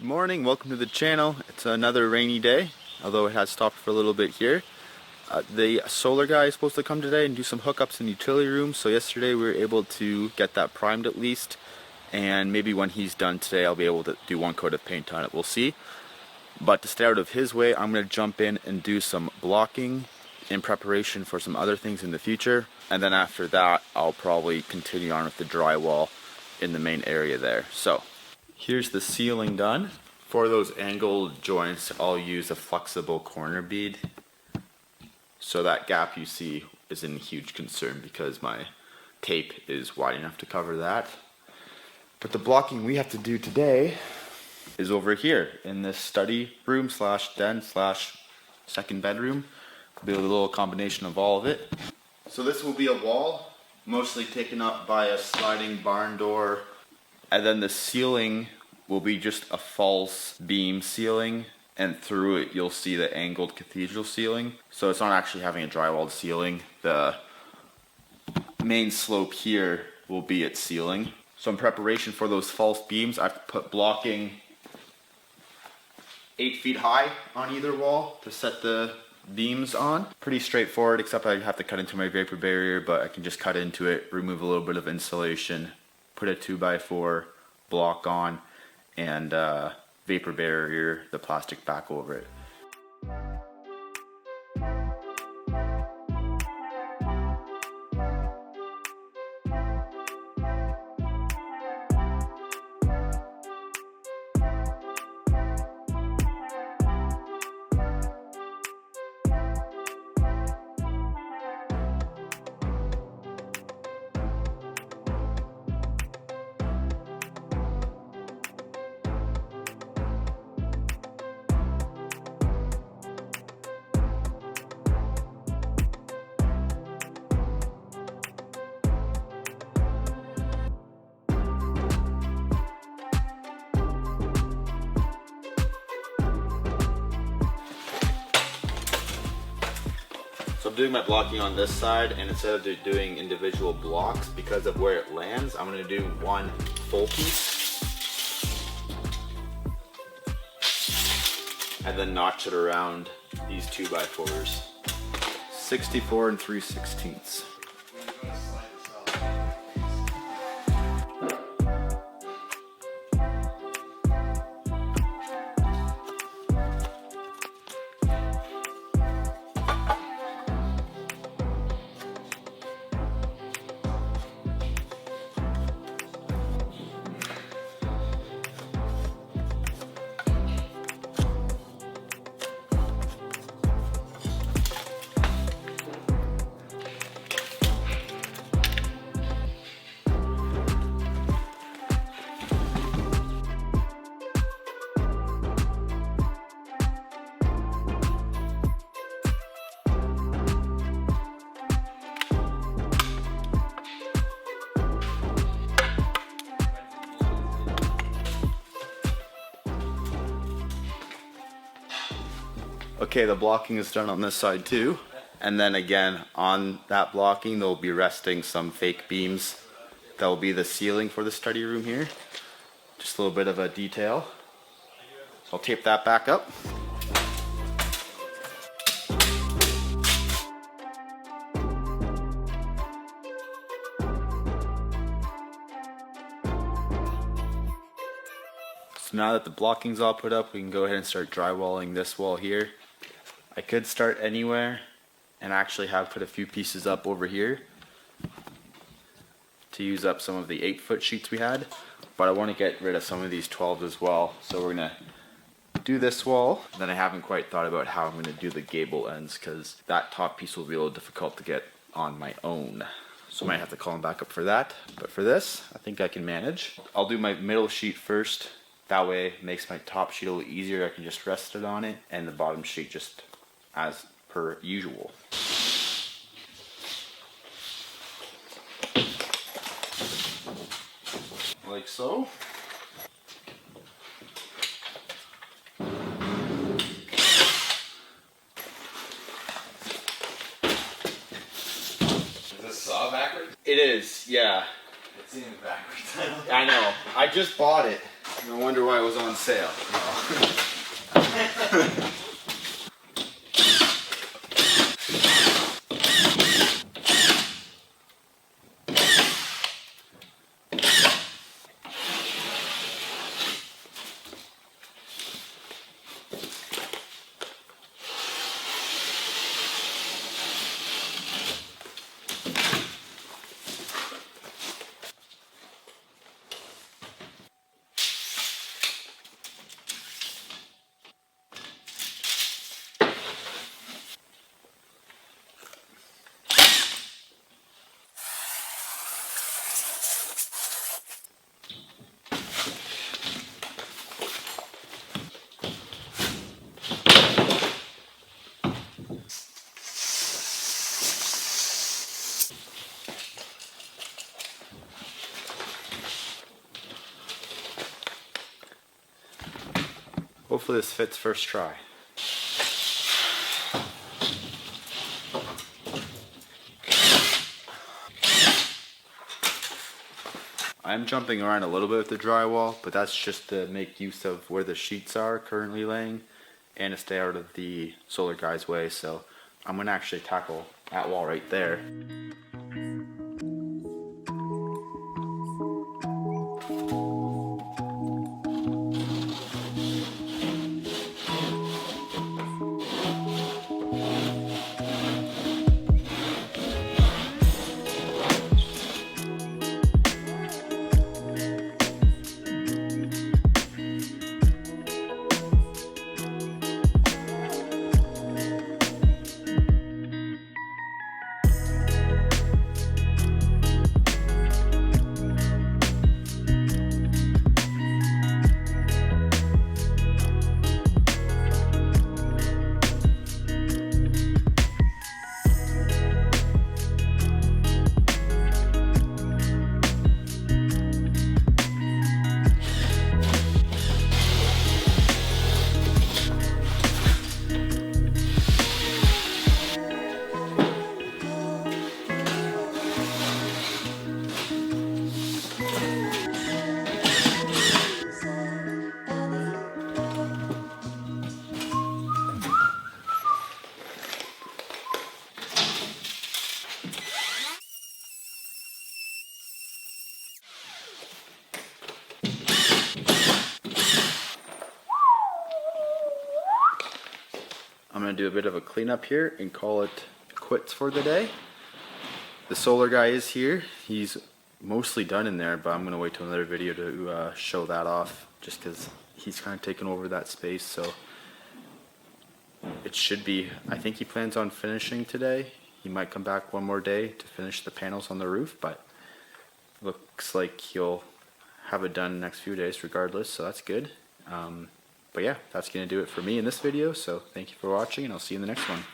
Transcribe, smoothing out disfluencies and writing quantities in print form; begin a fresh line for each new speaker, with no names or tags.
morning, welcome to the channel. It's another rainy day, although it has stopped for a little bit here. The solar guy is supposed to come today and do some hookups in the utility room, so yesterday we were able to get that primed at least, and maybe when he's done today I'll be able to do one coat of paint on it, we'll see. But to stay out of his way, I'm going to jump in and do some blocking in preparation for some other things in the future, and then after that I'll probably continue on with the drywall in the main area there. So here's the ceiling done. For those angled joints, I'll use a flexible corner bead. So that gap you see isn't a huge concern because my tape is wide enough to cover that. But the blocking we have to do today is over here in this study room slash den slash second bedroom. It'll be a little combination of all of it. So this will be a wall, mostly taken up by a sliding barn door. And then the ceiling will be just a false beam ceiling, and through it you'll see the angled cathedral ceiling. So it's not actually having a drywalled ceiling. The main slope here will be its ceiling. So in preparation for those false beams, I've put blocking 8 feet high on either wall to set the beams on. Pretty straightforward, except I have to cut into my vapor barrier, but I can just cut into it, remove a little bit of insulation, put a 2x4 block on, and vapor barrier the plastic back over it. So I'm doing my blocking on this side, and instead of doing individual blocks, because of where it lands, I'm going to do one full piece and then notch it around these 2x4s. 64 3/16. Okay, the blocking is done on this side too. And then again, on that blocking, there'll be resting some fake beams. That will be the ceiling for the study room here. Just a little bit of a detail. So I'll tape that back up. So now that the blocking's all put up, we can go ahead and start drywalling this wall here. I could start anywhere and actually have put a few pieces up over here to use up some of the 8-foot sheets we had, but I want to get rid of some of these 12s as well. So we're going to do this wall. Then I haven't quite thought about how I'm going to do the gable ends, because that top piece will be a little difficult to get on my own. So I might have to call him back up for that, but for this, I think I can manage. I'll do my middle sheet first. That way it makes my top sheet a little easier. I can just rest it on it, and the bottom sheet just as per usual. Like so.
Is this saw backwards?
It is, yeah.
It seems backwards.
I know. I just bought it. No wonder why it was on sale. Hopefully this fits first try. I'm jumping around a little bit with the drywall, but that's just to make use of where the sheets are currently laying and to stay out of the solar guy's way. So I'm going to actually tackle that wall right there. I'm going to do a bit of a cleanup here and call it quits for the day. The solar guy is here. He's mostly done in there, but I'm going to wait till another video to show that off, just because he's kind of taken over that space. So it should be, I think he plans on finishing today. He might come back one more day to finish the panels on the roof, but looks like he'll have it done in the next few days regardless, so that's good. But yeah, that's going to do it for me in this video, so thank you for watching, and I'll see you in the next one.